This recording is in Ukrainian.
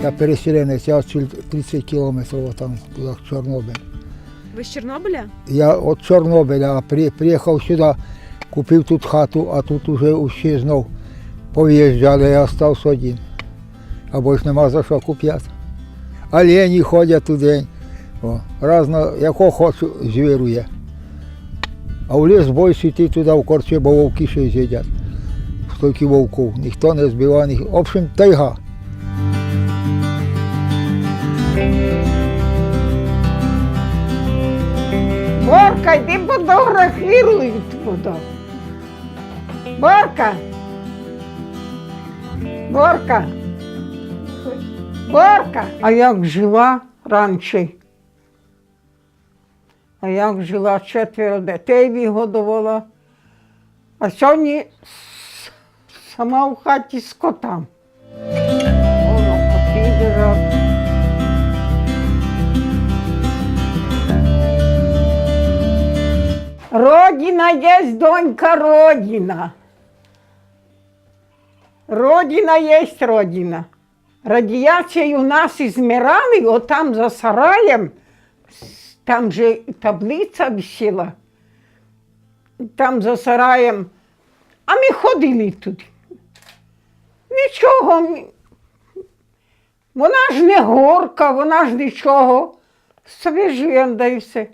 Я переселенець, я 30 кілометрів там, туди, в Чорнобиль. Ви з Чорнобиля? Я від Чорнобиля приїхав сюди, купив тут хату, а тут вже усі знов пов'їжджали, я залишився один. Або ж нема за що купляти. Олені ходять туди, разно, якого хочу, звіру є. А в ліс бойся йти туди в корчі, бо вовки ще з'їдять. Стільки вовків, ніхто не збиває, в общем, тайга. Борка, йди фотографіруй туди. Борка. Борка. Борка. А як жила раніше? А як жила 4 дітей вигодувала? А сьогодні сама в хаті з котами. Воно коти держать. Родина є, донька, родина. Родина є родина. Радіація у нас ізмірали, отам за сараєм, там же таблиця висіла, там за сараєм, а ми ходили туди. Нічого, вона ж не горка, вона ж нічого, собі живемо, да і все.